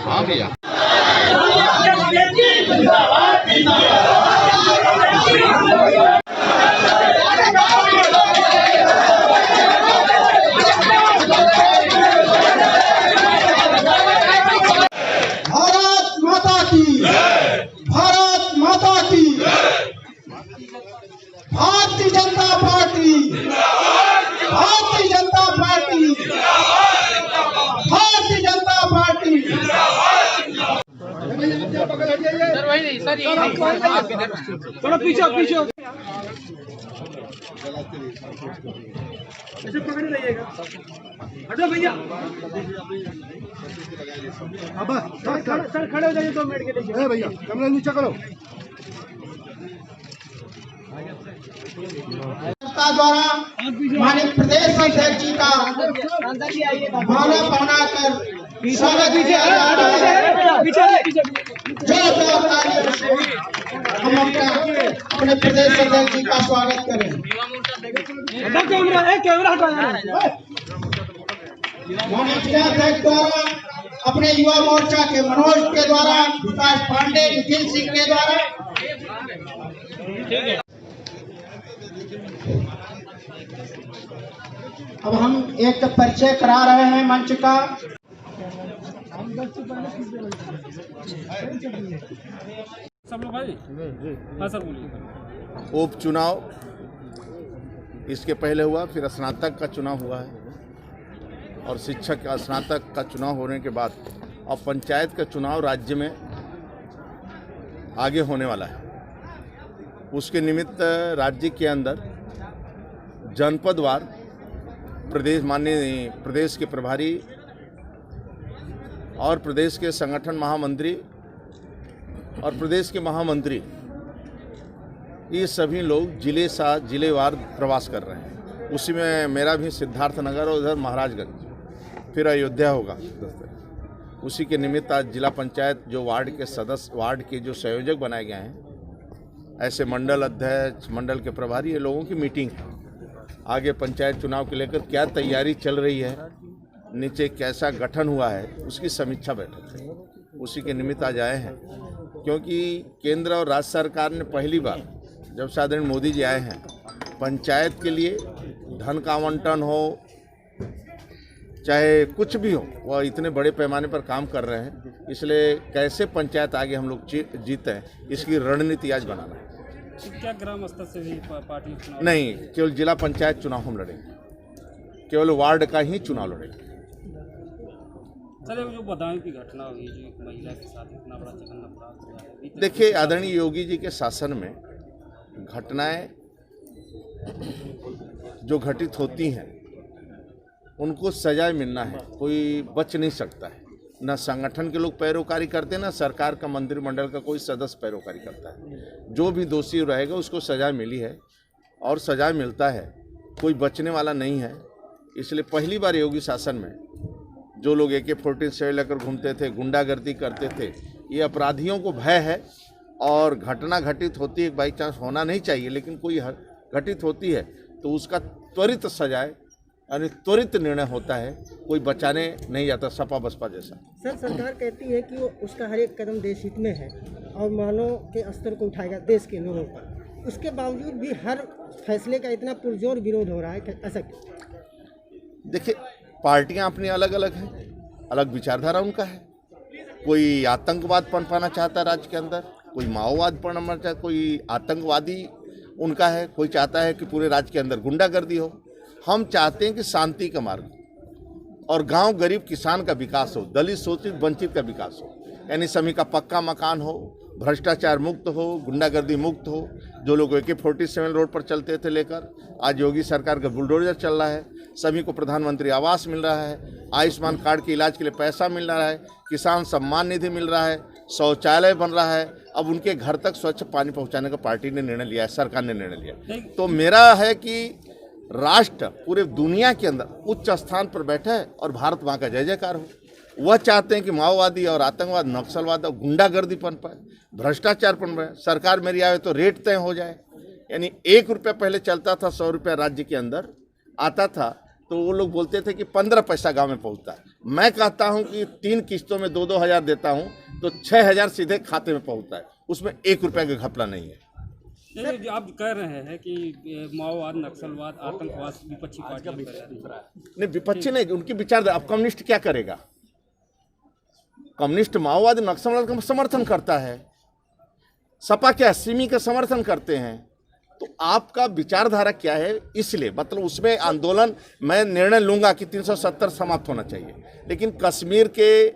हाँ भैया Bharatiya Janata party, Bharatiya Janata party, Bharatiya Janata party. Sir वही नहीं सर, थोड़ा पीछे पीछे ऐसे पकड़ रहिएगा। हटो भैया, सर खड़े हो जाइए 2 मिनट के लिए। भैया कैमरा नीचे करो। संस्था द्वारा माननीय प्रदेश अध्यक्ष जी का माला पहनाकर स्वागत किया जा रहा है। जो हम अपने प्रदेश अध्यक्ष जी का स्वागत करें। माननीय जिलाध्यक्ष द्वारा अपने युवा मोर्चा के मनोज के द्वारा, विकास पांडे, निखिल सिंह के द्वारा अब हम एक परिचय करा रहे हैं मंच का। सब लोग भाई हाँ सर बोलिए। उपचुनाव इसके पहले हुआ, फिर स्नातक का चुनाव हुआ है और शिक्षक स्नातक का चुनाव होने के बाद अब पंचायत का चुनाव राज्य में आगे होने वाला है। उसके निमित्त राज्य के अंदर जनपदवार माननीय प्रदेश के प्रभारी और प्रदेश के संगठन महामंत्री और प्रदेश के महामंत्री, ये सभी लोग जिलेवार प्रवास कर रहे हैं। उसी में मेरा भी सिद्धार्थनगर और उधर महाराजगंज, फिर अयोध्या होगा। उसी के निमित्त आज जिला पंचायत जो वार्ड के सदस्य, वार्ड के जो संयोजक बनाए गए हैं, ऐसे मंडल अध्यक्ष, मंडल के प्रभारी, ये लोगों की मीटिंग है। आगे पंचायत चुनाव के लेकर क्या तैयारी चल रही है, नीचे कैसा गठन हुआ है, उसकी समीक्षा बैठक है। उसी के निमित्त आज आए हैं, क्योंकि केंद्र और राज्य सरकार ने पहली बार, जब से आदरणीय मोदी जी आए हैं, पंचायत के लिए धन का आवंटन हो चाहे कुछ भी हो, वह इतने बड़े पैमाने पर काम कर रहे हैं। इसलिए कैसे पंचायत आगे हम लोग जीते हैं, इसकी रणनीति आज बनाना है। क्या ग्राम स्तर से भी पार्टी चुनाव नहीं, केवल जिला पंचायत चुनाव हम लड़ेंगे, केवल वार्ड का ही चुनाव लड़ेंगे। सर जो बदायूं की घटना हुई, जो एक महिला के साथ इतना बड़ा जघन्य अपराध हुआ है, देखिए आदरणीय योगी जी के शासन में घटनाएं जो घटित होती हैं उनको सजा मिलना है, कोई बच नहीं सकता है। न संगठन के लोग पैरोकारी करते, ना सरकार का मंत्रिमंडल का कोई सदस्य पैरोकारी करता है। जो भी दोषी रहेगा उसको सजा मिली है और सजा मिलता है, कोई बचने वाला नहीं है। इसलिए पहली बार योगी शासन में जो लोग AK-47 लेकर घूमते थे, गुंडागर्दी करते थे, ये अपराधियों को भय है। और घटना घटित होती है, बाई चांस होना नहीं चाहिए, लेकिन कोई घटित होती है तो उसका त्वरित सजाए यानी त्वरित निर्णय होता है, कोई बचाने नहीं जाता, सपा बसपा जैसा। सर सरकार कहती है कि वो उसका हर एक कदम देश हित में है और मानव के स्तर को उठाएगा देश के लोगों पर, उसके बावजूद भी हर फैसले का इतना पुरजोर विरोध हो रहा है, ऐसा क्यों? देखिए, पार्टियां अपनी अलग अलग हैं, अलग विचारधारा उनका है। कोई आतंकवाद पनपाना चाहता है राज्य के अंदर, कोई माओवाद पनपाना चाहता, कोई आतंकवादी उनका है, कोई चाहता है कि पूरे राज्य के अंदर गुंडागर्दी हो। हम चाहते हैं कि शांति का मार्ग और गांव गरीब किसान का विकास हो, दलित शोषित वंचित का विकास हो। यानी सभी का पक्का मकान हो, भ्रष्टाचार मुक्त हो, गुंडागर्दी मुक्त हो। जो लोग AK-47 रोड पर चलते थे लेकर, आज योगी सरकार का बुलडोजर चल रहा है। सभी को प्रधानमंत्री आवास मिल रहा है, आयुष्मान कार्ड के इलाज के लिए पैसा मिल रहा है, किसान सम्मान निधि मिल रहा है, शौचालय बन रहा है। अब उनके घर तक स्वच्छ पानी पहुंचाने का पार्टी ने निर्णय लिया है, सरकार ने निर्णय लिया। तो मेरा है कि राष्ट्र पूरे दुनिया के अंदर उच्च स्थान पर बैठा है और भारत वहाँ का जय जयकार हो। वह चाहते हैं कि माओवादी और आतंकवाद, नक्सलवाद और गुंडागर्दी पनपे, भ्रष्टाचार पनपे। सरकार मेरी आए तो रेट तय हो जाए, यानी 1 रुपया पहले चलता था, 100 रुपया राज्य के अंदर आता था, तो वो लोग बोलते थे कि 15 पैसा गांव में पहुंचता है। मैं कहता हूं कि 3 किस्तों में 2-2 हज़ार देता हूं तो 6,000 सीधे खाते में पहुंचता है, उसमें 1 रुपया का घपला नहीं है। नहीं, जो आप कह रहे हैं कि माओवाद, नक्सलवाद, आतंकवाद विपक्षी पार्टियां नहीं, विपक्षी नहीं, उनकी विचारधारा। अब कम्युनिस्ट क्या करेगा? कम्युनिस्ट माओवादी नक्सलवाद का समर्थन करता है, सपा क्या सिमी का समर्थन करते हैं। तो आपका विचारधारा क्या है? इसलिए मतलब उसमें आंदोलन मैं निर्णय लूंगा कि 370 समाप्त होना चाहिए, लेकिन कश्मीर के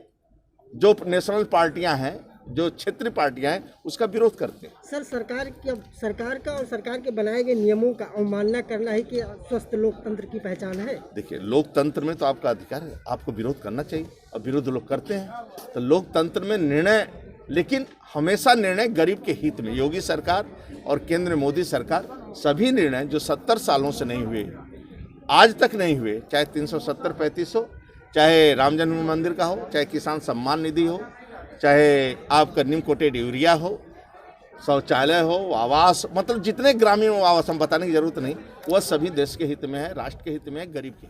जो नेशनल पार्टियां हैं, जो क्षेत्रीय पार्टियां हैं, उसका विरोध करते हैं। सर, सरकार का और सरकार के बनाए गए नियमों का अवमानना करना ही कि स्वस्थ लोकतंत्र की पहचान है। देखिए, लोकतंत्र में तो आपका अधिकार है, आपको विरोध करना चाहिए और विरोध लोग करते हैं। तो लोकतंत्र में निर्णय, लेकिन हमेशा निर्णय गरीब के हित में। योगी सरकार और केंद्र में मोदी सरकार सभी निर्णय जो 70 सालों से नहीं हुए, आज तक नहीं हुए, चाहे 370-35 हो, चाहे राम जन्मभूमि मंदिर का हो, चाहे किसान सम्मान निधि हो, चाहे आपका निम कोटेड यूरिया हो, शौचालय हो, आवास, मतलब जितने ग्रामीण आवास हम बताने की जरूरत नहीं, वह सभी देश के हित में है, राष्ट्र के हित में है, गरीब के।